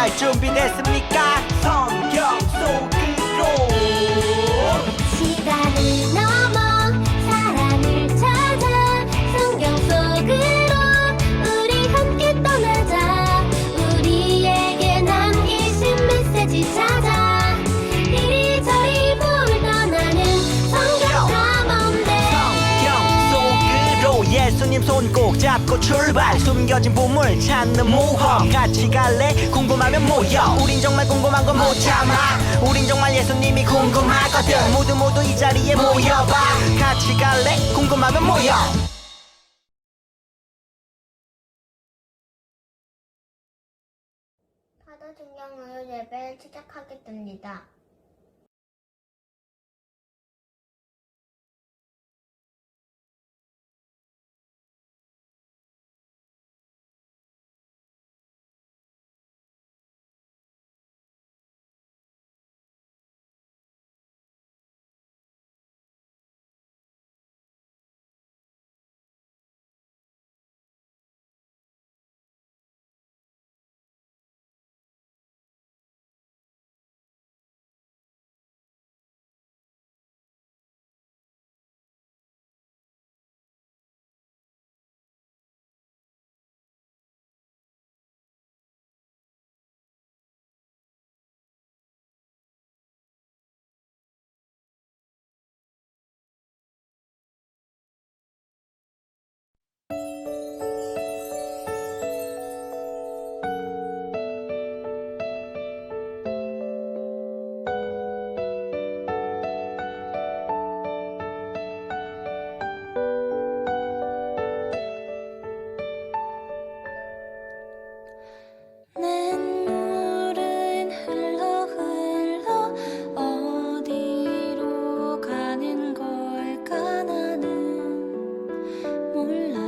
출발 준비됐습니까? 성경 속으로 시간을 넘어 사랑을 찾아 성경 속으로 우리 함께 떠나자. 우리에게 남기신 메시지 찾아 이리저리 볼 떠나는 성경 탐험대. 성경 속으로 예수님 손 꼭 잡고 출발. 숨겨진 보물 찾는 모험 같이 갈래? 궁금하면 모여. 우린 정말 궁금한 건 못 참아. 우린 정말 예수님이 궁금하거든. 모두 이 자리에 모여봐. 같이 갈래? 궁금하면 모여. 파도중경로 예배를 시작하겠습니다. 냇물은 흘러 어디로 가는 걸까 나는 몰라.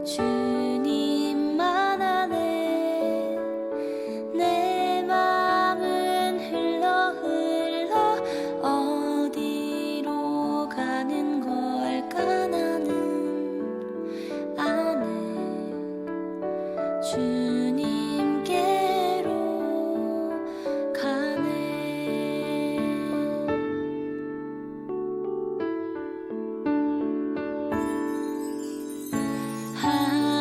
주님만 아네. 내 맘은 흘러 어디로 가는 걸까 나는 아네. 주님께로 가네.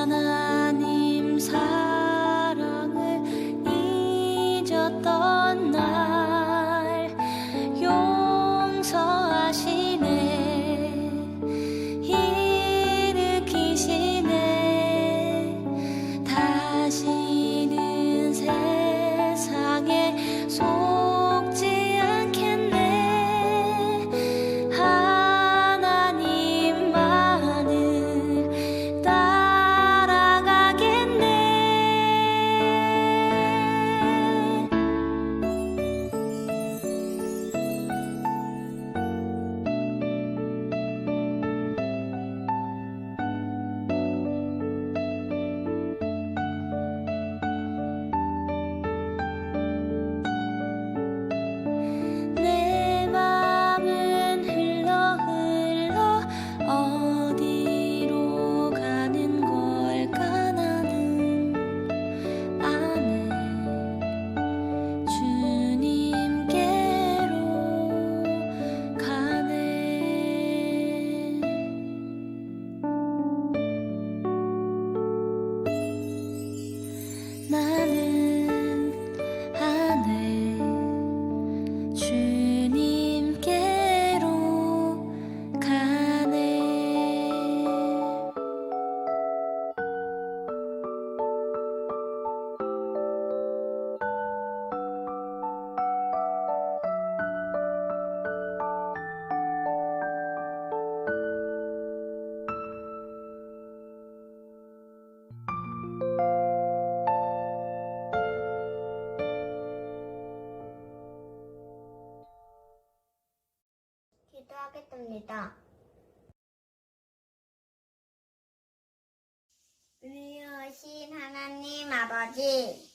하나님 사랑을 잊었던 날 용서하시네. 일으키시네. 다시는 세상에 속지 않겠네. 하나님만을 따라가겠네. 내 맘은 흘러 어디로 가는 걸까 나는 아네. 주님께로 가네. 나는 아네. 주님께로 가네. 기도하겠습니다. 은혜로우신 하나님 아버지,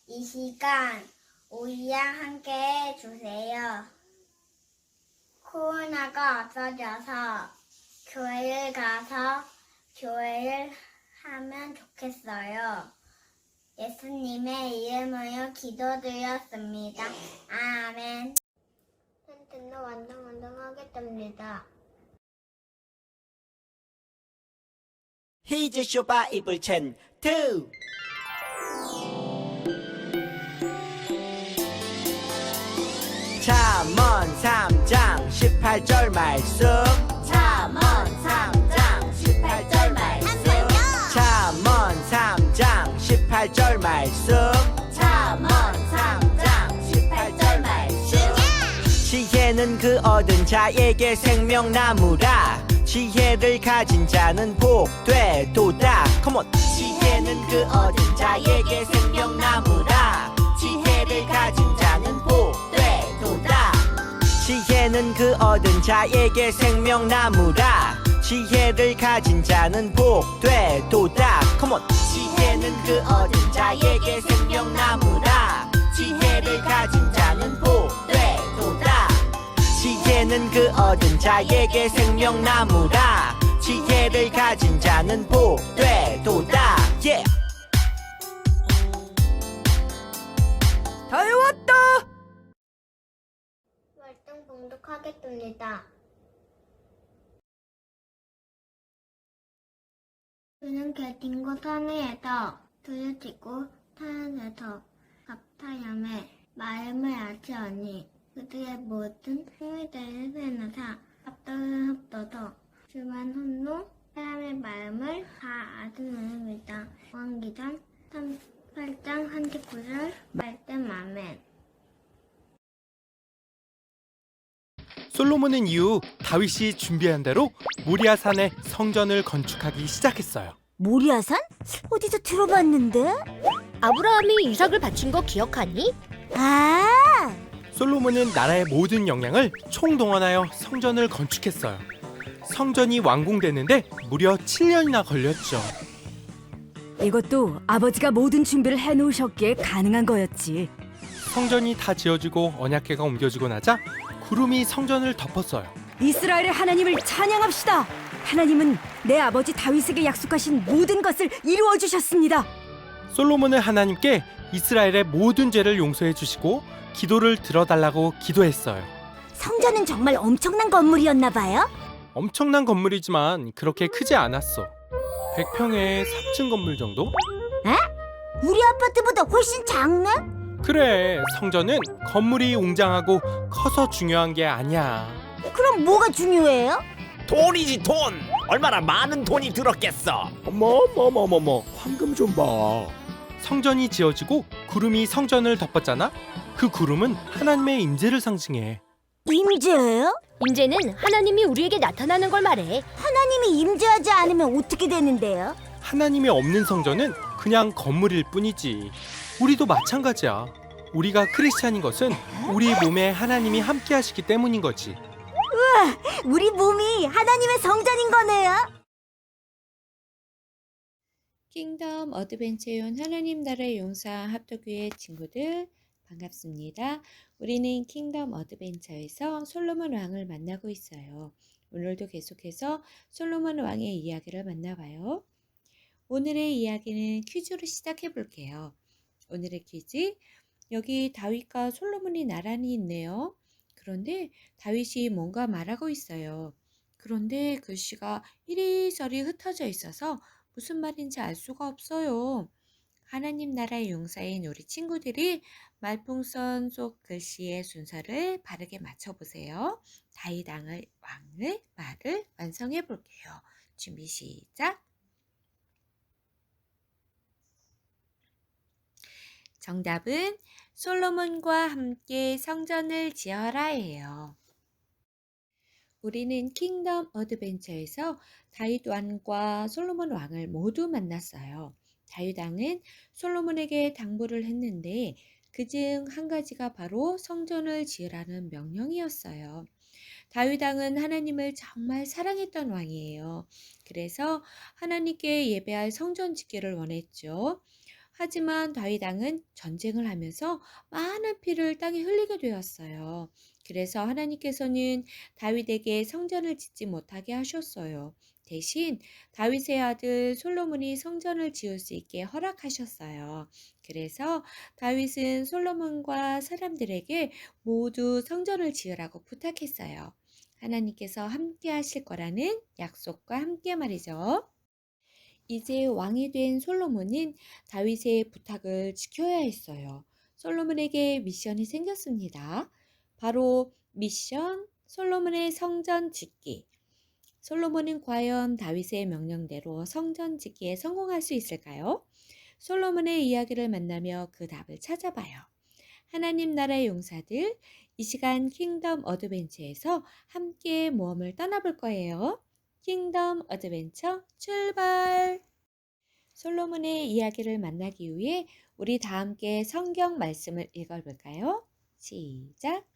이 시간 우리랑 함께 해주세요. 코로나가 없어져서 교회를 가서 교회를 하면 좋겠어요. 예수님의 이름으로 기도드렸습니다. 아멘. 텐트는 완성하겠답니다. 히즈 쇼바 이불 텐트. 잠언 3장 18절 말씀. 잠언 3장 18절 말씀. 잠언 3장 18절 말씀. 잠언 3장 18절 말씀. 지혜는 그 얻은 자에게 생명나무라. 지혜를 가진 자는 복되도다. 컴온. 지혜는 그 얻은 자에게 생명나무라. 지혜를 가진 자는 복되도다. 지혜는 그 얻은 자에게 생명나무라. 지혜를 가진 자는 복되도다. 컴온. 지혜는 그 얻은 자에게 생명나무라. 지혜를 가진 자는 복되도다. 지혜는 그 얻은 자에게 생명나무라. 지혜를 가진 자는 복되도다. yeah. 다 외웠다. 월등 봉독하겠습니다. 그는 개딩고 산에서 두루치고 타연에서 갑타염에 마음을 아치하니 그들의 모든 행위들을 세나사 합덕을 합쳐서 주만 혼로 사람의 마음을 다 아드는입니다. 왕기상 8장 39절 말씀 아멘. 솔로몬은 이후 다윗이 준비한 대로 모리아산에 성전을 건축하기 시작했어요. 모리아산? 어디서 들어봤는데? 아브라함이 이삭을 바친 거 기억하니? 아, 솔로몬은 나라의 모든 역량을 총동원하여 성전을 건축했어요. 성전이 완공되는데 무려 7년이나 걸렸죠. 이것도 아버지가 모든 준비를 해놓으셨기에 가능한 거였지. 성전이 다 지어지고 언약궤가 옮겨지고 나자 구름이 성전을 덮었어요. 이스라엘의 하나님을 찬양합시다. 하나님은 내 아버지 다윗에게 약속하신 모든 것을 이루어 주셨습니다. 솔로몬은 하나님께 이스라엘의 모든 죄를 용서해 주시고 기도를 들어달라고 기도했어요. 성전은 정말 엄청난 건물이었나 봐요. 엄청난 건물이지만 그렇게 크지 않았어. 100평의 3층 건물 정도? 우리 아파트보다 훨씬 작네? 그래, 성전은 건물이 웅장하고 커서 중요한 게 아니야. 그럼 뭐가 중요해요? 돈이지 돈! 얼마나 많은 돈이 들었겠어! 어머 황금 좀 봐. 성전이 지어지고 구름이 성전을 덮었잖아? 그 구름은 하나님의 임재를 상징해. 임재예요? 임재는 하나님이 우리에게 나타나는 걸 말해. 하나님이 임재하지 않으면 어떻게 되는데요? 하나님이 없는 성전은 그냥 건물일 뿐이지. 우리도 마찬가지야. 우리가 크리스찬인 것은 우리 몸에 하나님이 함께 하시기 때문인 거지. 우리 몸이 하나님의 성전인 거네요. 킹덤 어드벤처용 하나님 나라의 용사 합독교회 친구들 반갑습니다. 우리는 킹덤 어드벤처에서 솔로몬 왕을 만나고 있어요. 오늘도 계속해서 솔로몬 왕의 이야기를 만나봐요. 오늘의 이야기는 퀴즈로 시작해 볼게요. 오늘의 퀴즈, 여기 다윗과 솔로몬이 나란히 있네요. 그런데 다윗이 뭔가 말하고 있어요. 그런데 글씨가 이리저리 흩어져 있어서 무슨 말인지 알 수가 없어요. 하나님 나라의 용사인 우리 친구들이 말풍선 속 글씨의 순서를 바르게 맞춰보세요. 다윗 왕의 말을 완성해 볼게요. 준비 시작. 정답은 솔로몬과 함께 성전을 지어라예요. 우리는 킹덤 어드벤처에서 다윗 왕과 솔로몬 왕을 모두 만났어요. 다윗 왕은 솔로몬에게 당부를 했는데 그중 한 가지가 바로 성전을 지으라는 명령이었어요. 다윗 왕은 하나님을 정말 사랑했던 왕이에요. 그래서 하나님께 예배할 성전 짓기를 원했죠. 하지만 다윗 왕은 전쟁을 하면서 많은 피를 땅에 흘리게 되었어요. 그래서 하나님께서는 다윗에게 성전을 짓지 못하게 하셨어요. 대신 다윗의 아들 솔로몬이 성전을 지을 수 있게 허락하셨어요. 그래서 다윗은 솔로몬과 사람들에게 모두 성전을 지으라고 부탁했어요. 하나님께서 함께 하실 거라는 약속과 함께 말이죠. 이제 왕이 된 솔로몬은 다윗의 부탁을 지켜야 했어요. 솔로몬에게 미션이 생겼습니다. 바로 미션 솔로몬의 성전 짓기. 솔로몬은 과연 다윗의 명령대로 성전 짓기에 성공할 수 있을까요? 솔로몬의 이야기를 만나며 그 답을 찾아봐요. 하나님 나라의 용사들, 이 시간 킹덤 어드벤처에서 함께 모험을 떠나볼 거예요. 킹덤 어드벤처 출발! 솔로몬의 이야기를 만나기 위해 우리 다 함께 성경 말씀을 읽어볼까요? 시작!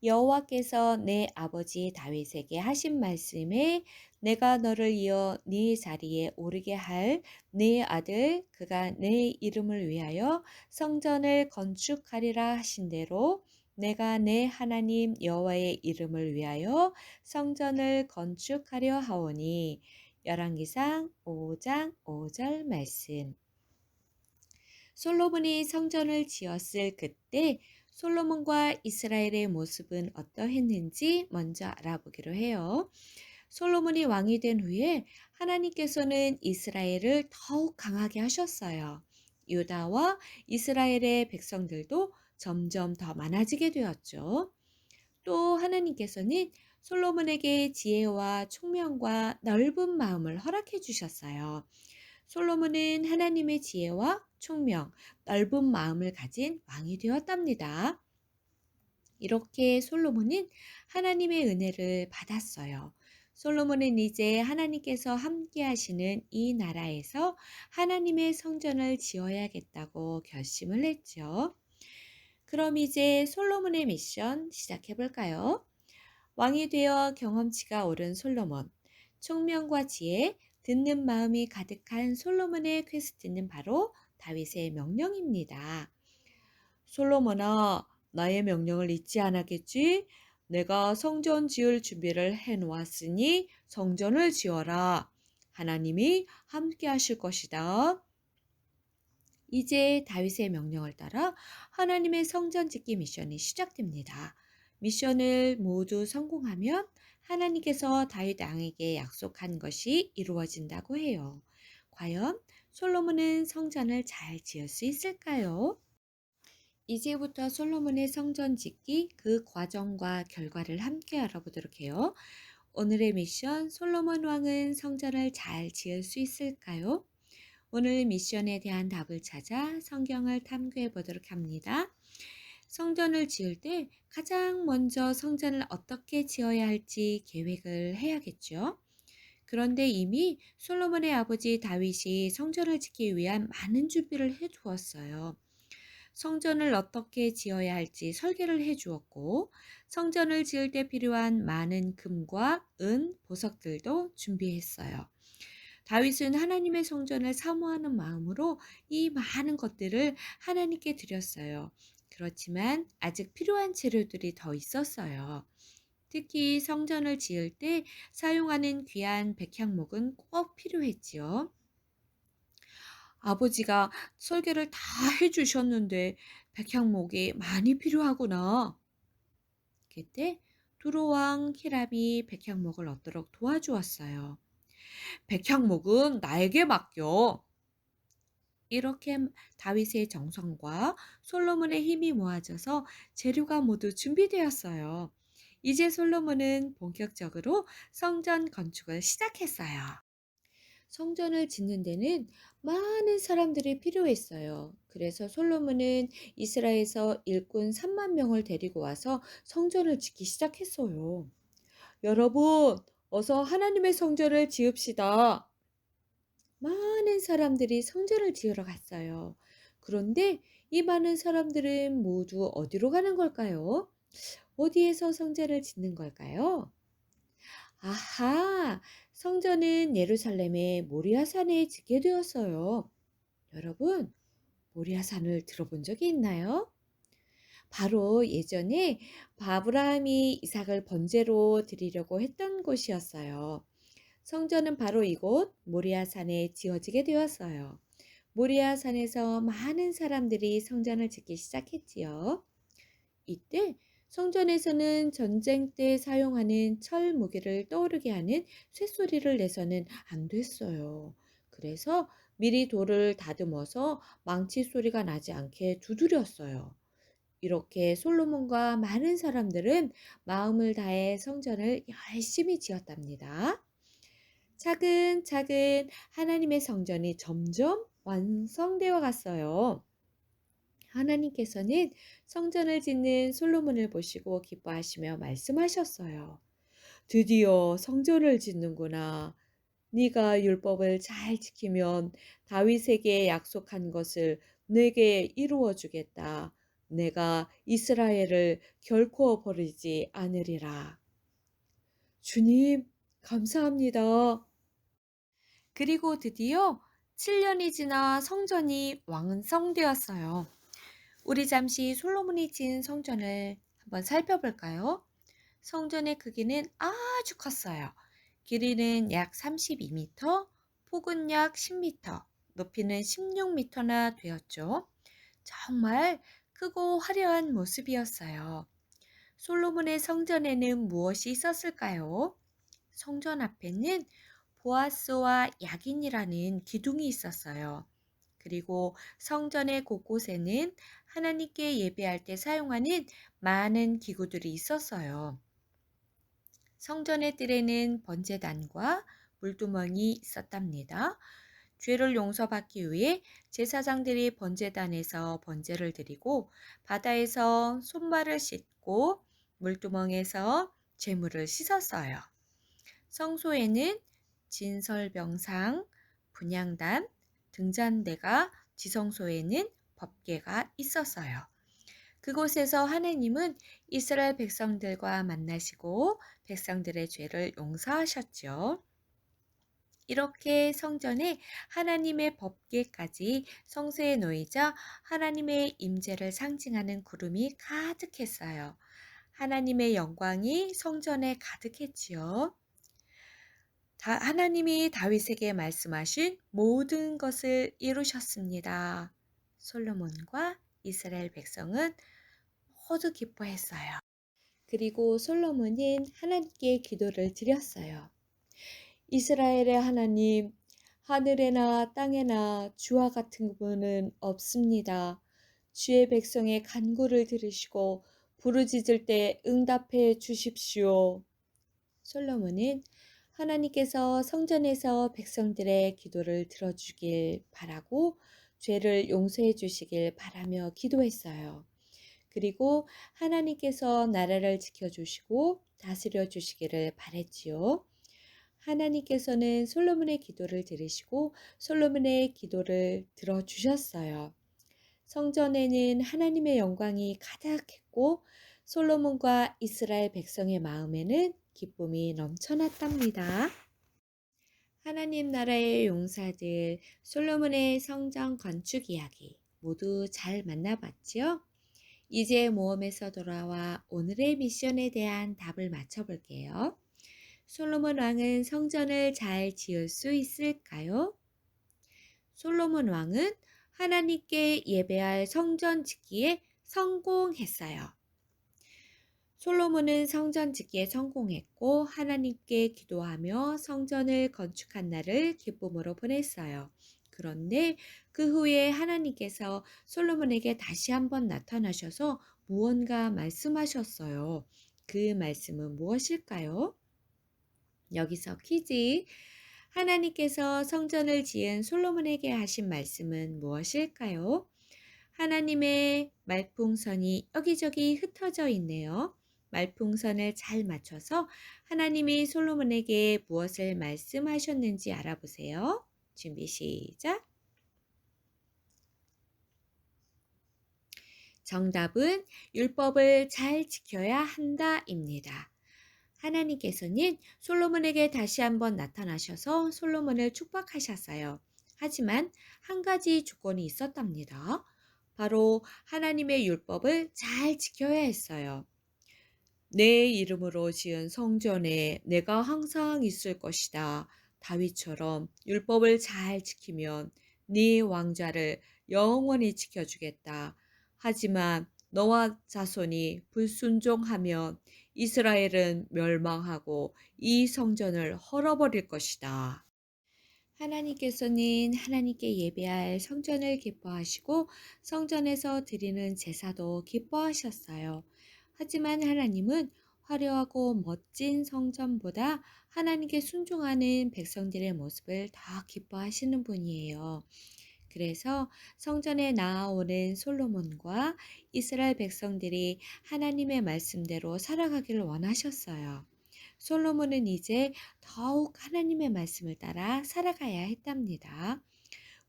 여호와께서 내 아버지 다윗에게 하신 말씀에 내가 너를 이어 네 자리에 오르게 할 네 아들 그가 내 이름을 위하여 성전을 건축하리라 하신 대로 내가 내 하나님 여호와의 이름을 위하여 성전을 건축하려 하오니. 열왕기상 5장 5절 말씀. 솔로몬이 성전을 지었을 그때 솔로몬과 이스라엘의 모습은 어떠했는지 먼저 알아보기로 해요. 솔로몬이 왕이 된 후에 하나님께서는 이스라엘을 더욱 강하게 하셨어요. 유다와 이스라엘의 백성들도 점점 더 많아지게 되었죠. 또 하나님께서는 솔로몬에게 지혜와 총명과 넓은 마음을 허락해 주셨어요. 솔로몬은 하나님의 지혜와 총명, 넓은 마음을 가진 왕이 되었답니다. 이렇게 솔로몬은 하나님의 은혜를 받았어요. 솔로몬은 이제 하나님께서 함께 하시는 이 나라에서 하나님의 성전을 지어야겠다고 결심을 했죠. 그럼 이제 솔로몬의 미션 시작해 볼까요? 왕이 되어 경험치가 오른 솔로몬, 총명과 지혜, 듣는 마음이 가득한 솔로몬의 퀘스트는 바로 다윗의 명령입니다. 솔로몬아, 나의 명령을 잊지 않았겠지? 내가 성전 지을 준비를 해놓았으니 성전을 지어라. 하나님이 함께 하실 것이다. 이제 다윗의 명령을 따라 하나님의 성전 짓기 미션이 시작됩니다. 미션을 모두 성공하면 하나님께서 다윗 왕에게 약속한 것이 이루어진다고 해요. 과연 솔로몬은 성전을 잘 지을 수 있을까요? 이제부터 솔로몬의 성전 짓기 그 과정과 결과를 함께 알아보도록 해요. 오늘의 미션, 솔로몬 왕은 성전을 잘 지을 수 있을까요? 오늘 미션에 대한 답을 찾아 성경을 탐구해 보도록 합니다. 성전을 지을 때 가장 먼저 성전을 어떻게 지어야 할지 계획을 해야겠죠. 그런데 이미 솔로몬의 아버지 다윗이 성전을 짓기 위한 많은 준비를 해 두었어요. 성전을 어떻게 지어야 할지 설계를 해 주었고, 성전을 지을 때 필요한 많은 금과 은, 보석들도 준비했어요. 다윗은 하나님의 성전을 사모하는 마음으로 이 많은 것들을 하나님께 드렸어요. 그렇지만 아직 필요한 재료들이 더 있었어요. 특히 성전을 지을 때 사용하는 귀한 백향목은 꼭 필요했지요. 아버지가 설계를 다 해주셨는데 백향목이 많이 필요하구나. 그때 두로왕 히랍이 백향목을 얻도록 도와주었어요. 백향목은 나에게 맡겨. 이렇게 다윗의 정성과 솔로몬의 힘이 모아져서 재료가 모두 준비되었어요. 이제 솔로몬은 본격적으로 성전 건축을 시작했어요. 성전을 짓는 데는 많은 사람들이 필요했어요. 그래서 솔로몬은 이스라엘에서 일꾼 3만 명을 데리고 와서 성전을 짓기 시작했어요. 여러분, 어서 하나님의 성전을 지읍시다. 많은 사람들이 성전을 지으러 갔어요. 그런데 이 많은 사람들은 모두 어디로 가는 걸까요? 어디에서 성전을 짓는 걸까요? 아하, 성전은 예루살렘의 모리아산에 짓게 되었어요. 여러분, 모리아산을 들어본 적이 있나요? 바로 예전에 아브라함이 이삭을 번제로 드리려고 했던 곳이었어요. 성전은 바로 이곳 모리아산에 지어지게 되었어요. 모리아산에서 많은 사람들이 성전을 짓기 시작했지요. 이때 성전에서는 전쟁 때 사용하는 철 무기를 떠오르게 하는 쇳소리를 내서는 안 됐어요. 그래서 미리 돌을 다듬어서 망치 소리가 나지 않게 두드렸어요. 이렇게 솔로몬과 많은 사람들은 마음을 다해 성전을 열심히 지었답니다. 차근차근 하나님의 성전이 점점 완성되어 갔어요. 하나님께서는 성전을 짓는 솔로몬을 보시고 기뻐하시며 말씀하셨어요. 드디어 성전을 짓는구나. 네가 율법을 잘 지키면 다윗에게 약속한 것을 내게 이루어 주겠다. 내가 이스라엘을 결코 버리지 않으리라. 주님, 감사합니다. 그리고 드디어 7년이 지나 성전이 완성되었어요. 우리 잠시 솔로몬이 지은 성전을 한번 살펴볼까요? 성전의 크기는 아주 컸어요. 길이는 약 32m, 폭은 약 10m, 높이는 16m나 되었죠. 정말 크고 화려한 모습이었어요. 솔로몬의 성전에는 무엇이 있었을까요? 성전 앞에는 보아스와 야긴이라는 기둥이 있었어요. 그리고 성전의 곳곳에는 하나님께 예배할 때 사용하는 많은 기구들이 있었어요. 성전의 뜰에는 번제단과 물두멍이 있었답니다. 죄를 용서받기 위해 제사장들이 번제단에서 번제를 드리고 바다에서 손발을 씻고 물두멍에서 제물을 씻었어요. 성소에는 진설병상, 분향단, 등잔대가, 지성소에는 법궤가 있었어요. 그곳에서 하나님은 이스라엘 백성들과 만나시고 백성들의 죄를 용서하셨죠. 이렇게 성전에 하나님의 법궤까지 성소에 놓이자 하나님의 임재를 상징하는 구름이 가득했어요. 하나님의 영광이 성전에 가득했지요. 하나님이 다윗에게 말씀하신 모든 것을 이루셨습니다. 솔로몬과 이스라엘 백성은 모두 기뻐했어요. 그리고 솔로몬은 하나님께 기도를 드렸어요. 이스라엘의 하나님, 하늘에나 땅에나 주와 같은 분은 없습니다. 주의 백성의 간구를 들으시고 부르짖을 때 응답해 주십시오. 솔로몬은 하나님께서 성전에서 백성들의 기도를 들어주길 바라고 죄를 용서해 주시길 바라며 기도했어요. 그리고 하나님께서 나라를 지켜주시고 다스려 주시기를 바랬지요. 하나님께서는 솔로몬의 기도를 들으시고 솔로몬의 기도를 들어주셨어요. 성전에는 하나님의 영광이 가득했고 솔로몬과 이스라엘 백성의 마음에는 기쁨이 넘쳐났답니다. 하나님 나라의 용사들 솔로몬의 성전 건축 이야기 모두 잘 만나봤지요? 이제 모험에서 돌아와 오늘의 미션에 대한 답을 맞춰볼게요. 솔로몬 왕은 성전을 잘 지을 수 있을까요? 솔로몬 왕은 하나님께 예배할 성전 짓기에 성공했어요. 솔로몬은 성전 짓기에 성공했고 하나님께 기도하며 성전을 건축한 날을 기쁨으로 보냈어요. 그런데 그 후에 하나님께서 솔로몬에게 다시 한번 나타나셔서 무언가 말씀하셨어요. 그 말씀은 무엇일까요? 여기서 퀴즈. 하나님께서 성전을 지은 솔로몬에게 하신 말씀은 무엇일까요? 하나님의 말풍선이 여기저기 흩어져 있네요. 말풍선을 잘 맞춰서 하나님이 솔로몬에게 무엇을 말씀하셨는지 알아보세요. 준비 시작. 정답은 율법을 잘 지켜야 한다입니다. 하나님께서는 솔로몬에게 다시 한번 나타나셔서 솔로몬을 축복하셨어요. 하지만 한 가지 조건이 있었답니다. 바로 하나님의 율법을 잘 지켜야 했어요. 내 이름으로 지은 성전에 내가 항상 있을 것이다. 다윗처럼 율법을 잘 지키면 네 왕좌를 영원히 지켜주겠다. 하지만 너와 자손이 불순종하면 이스라엘은 멸망하고 이 성전을 헐어버릴 것이다. 하나님께서는 하나님께 예배할 성전을 기뻐하시고 성전에서 드리는 제사도 기뻐하셨어요. 하지만 하나님은 화려하고 멋진 성전보다 하나님께 순종하는 백성들의 모습을 더 기뻐하시는 분이에요. 그래서 성전에 나아오는 솔로몬과 이스라엘 백성들이 하나님의 말씀대로 살아가기를 원하셨어요. 솔로몬은 이제 더욱 하나님의 말씀을 따라 살아가야 했답니다.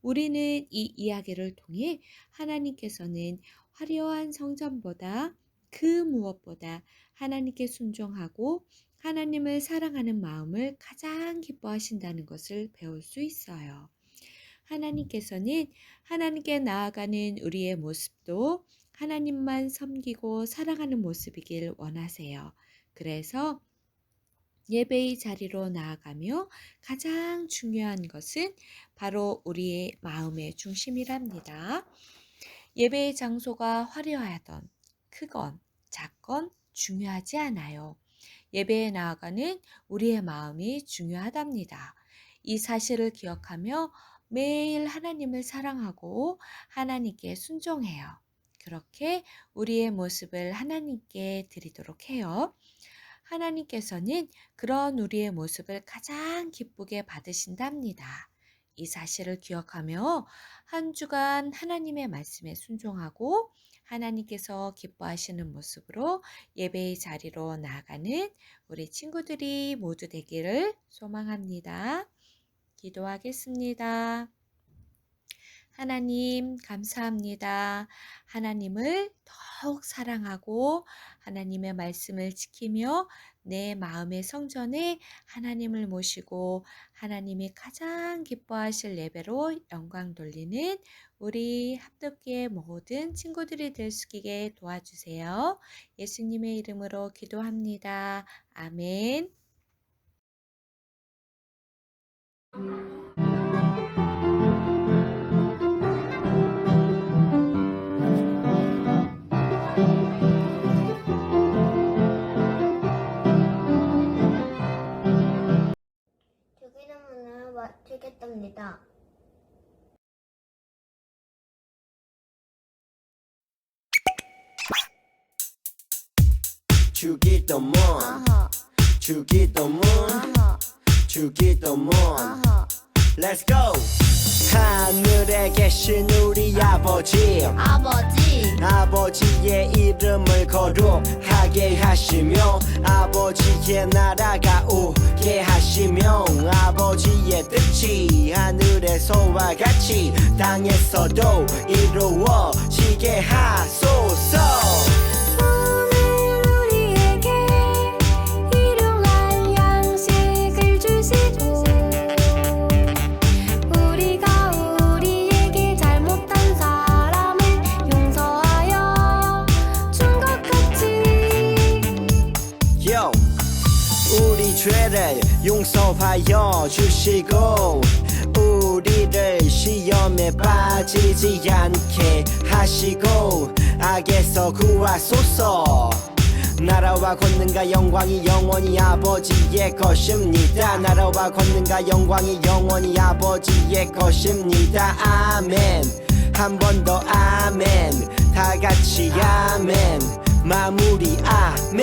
우리는 이 이야기를 통해 하나님께서는 화려한 성전보다 그 무엇보다 하나님께 순종하고 하나님을 사랑하는 마음을 가장 기뻐하신다는 것을 배울 수 있어요. 하나님께서는 하나님께 나아가는 우리의 모습도 하나님만 섬기고 사랑하는 모습이길 원하세요. 그래서 예배의 자리로 나아가며 가장 중요한 것은 바로 우리의 마음의 중심이랍니다. 예배의 장소가 화려하던 크건 작건 중요하지 않아요. 예배에 나아가는 우리의 마음이 중요하답니다. 이 사실을 기억하며 매일 하나님을 사랑하고 하나님께 순종해요. 그렇게 우리의 모습을 하나님께 드리도록 해요. 하나님께서는 그런 우리의 모습을 가장 기쁘게 받으신답니다. 이 사실을 기억하며 한 주간 하나님의 말씀에 순종하고 하나님께서 기뻐하시는 모습으로 예배의 자리로 나아가는 우리 친구들이 모두 되기를 소망합니다. 기도하겠습니다. 하나님 감사합니다. 하나님을 더욱 사랑하고 하나님의 말씀을 지키며 내 마음의 성전에 하나님을 모시고 하나님이 가장 기뻐하실 예배로 영광 돌리는 우리 합독기의 모든 친구들이 될 수 있게 도와주세요. 예수님의 이름으로 기도합니다. 아멘. 죽이는 문을 맞추겠답니다. 주기도문 어허, 주기도문 어허, 주기도문 어허. Let's go 하늘에 계신 우리 아버지 아버지의 이름을 거룩하게 하시며 아버지의 나라가 오게 하시며 아버지의 뜻이 하늘에서와 같이 땅에서도 이루어지게 하소서. 우리 죄를 용서하여 주시고 우리를 시험에 빠지지 않게 하시고 악에서 구하소서. 나라와 권능과 영광이 영원히 아버지의 것입니다. 나라와 권능과 영광이 영원히 아버지의 것입니다. 아멘. 한 번 더 아멘. 다 같이 아멘. 마무리 아멘.